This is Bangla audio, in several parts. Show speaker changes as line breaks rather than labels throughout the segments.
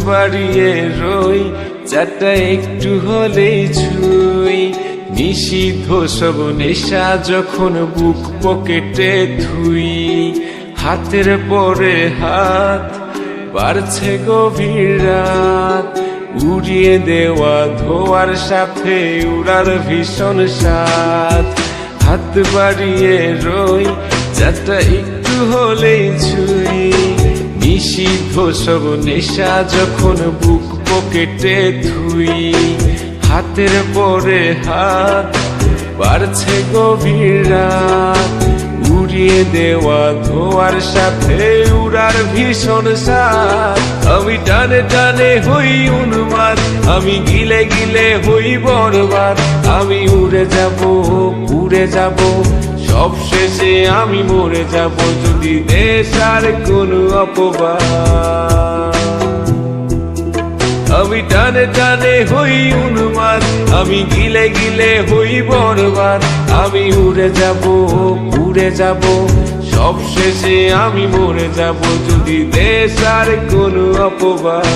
বাড়িয়ে রই, চাটা একটু হলেই ছুঁই। নিষিদ্ধ সব নেশা যখন বুক পকেটে থুই। হাতের পরে হাত বাড়ছে গভীর রাত, উড়িয়ে দেওয়া ধোয়ার সাথে উড়ার ভীষণ স্বাদ। হাত বাড়িয়ে রই, চাটা একটু হলেই ছুঁই। নিষিদ্ধ সব নেশা যখন বুক পকেটে থুই। হাতের পরে হাত বাড়ছে গভীর রাত, উড়িয়ে দেওয়া ধোয়ার সাথে উড়ার ভীষণ স্বাদ। আমি টানে টানে হই উন্মাদ, আমি গিলে গিলে হই বরবাদ। আমি উড়ে যাব, উড়ে যাব, সব শেষে আমি মরে যাব যদি নেশার কোনো অপবাদ। আমি টানে টানে হই উন্মাদ, আমি গিলে গিলে হই বরবাদ। আমি উড়ে যাব, উড়ে যাব, সব শেষে আমি মরে যাব যদি নেশার কোনো অপবাদ।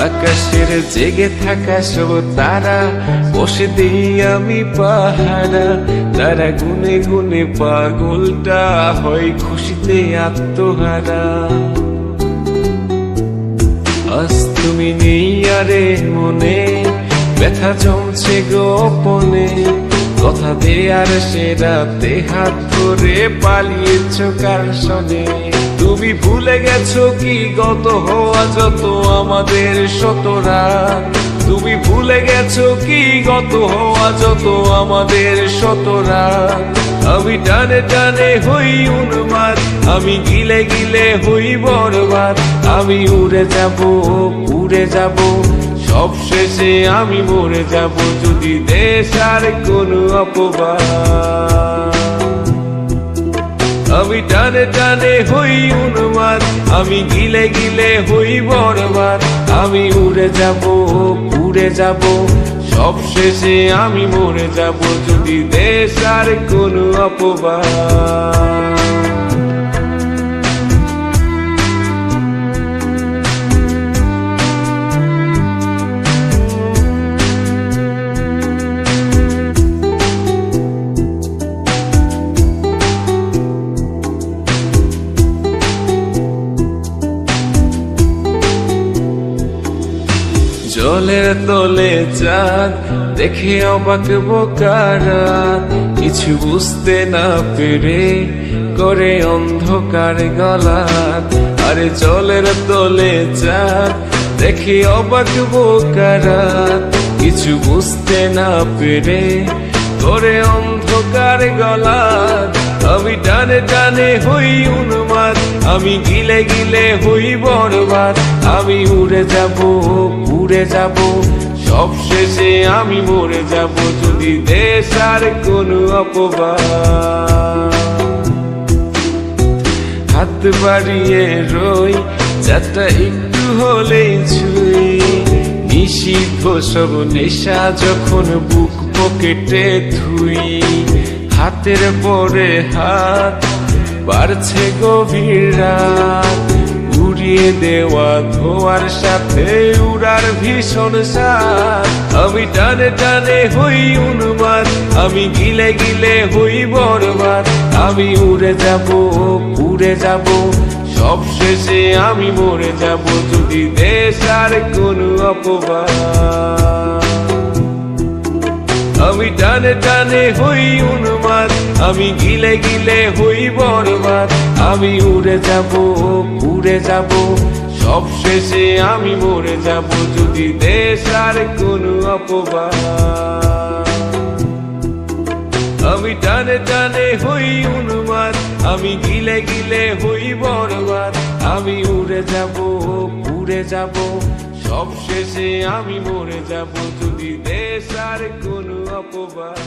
আকাশের জেগে থাকা সব তারা বসে দিই আমি পাহারা। তারা গুনে গুনে পাগলটা হয় খুশিতে আত্মহারা। আজ তুমি নেই আরে মনে, ব্যথা জমছে গোপনে। কথা দেয়ার সে রাতে হাত ধরে পালিয়েছ কার সনে। তুমি ভুলে গেছো কি গত হওয়া যত আমাদের শত রাত। তুমি ভুলে গেছো কি গত হওয়া যত আমাদের শত রাত। আমি টানে টানে হই উন্মাদ, আমি গিলে গিলে হই বরবাদ। আমি উড়ে যাব, উড়ে যাব, সব শেষে আমি মরে যাব যদি নেশার কোনো অপবাদ। আমি টানে টানে হই উন্মাদ, আমি গিলে গিলে হই বরবাদ। আমি উড়ে যাব, উড়ে যাব, সব শেষে আমি মরে যাব যদি নেশার কোনো অপবাদ। জলের তলে চাঁদ দেখে অবাক বোকারাত, কিছু বুঝতে না পেরে করে অন্ধকার গলাত। আরে জলের তলে চাঁদ দেখে অবাক বোকারাত, কিছু বুঝতে না পেরে করে অন্ধকার গলাত। আমি টানে টানে হই উন্মাদ, আমি গিলে গিলে হই বরবাদ। আমি উড়ে যাব, উড়ে যাব, সব শেষে আমি মরে যাব যদি নেশার কোনো অপবাদ। হাত বাড়িয়ে রই, চাটা একটু হলেই ছুঁই। নিষিদ্ধ সব নেশা যখন বুক পকেটে থুই। হাতের পরে হাত বাড়ছে গভীর রাত, উড়িয়ে দেওয়া ধোয়ার সাথে উড়ার ভীষণ স্বাদ। আমি টানে টানে হই উন্মাদ, আমি গিলে গিলে হই বরবাদ। আমি উড়ে যাব, উড়ে যাব, সব শেষে আমি মরে যাব যদি নেশার কোনো অপবাদ। আমি টানে টানে হই উন্মাদ, আমি গিলে গিলে হই বরবাদ। আমি উড়ে যাব, উড়ে যাব, সব শেষে আমি মরে যাব যদি নেশার কোনো অপবাদ। আমি টানে টানে হই উন্মাদ, আমি গিলে গিলে হই বরবাদ। আমি উড়ে যাব, উড়ে যাব, সব শেষে আমি মরে যাব যদি নেশার কোনো অপবাদ।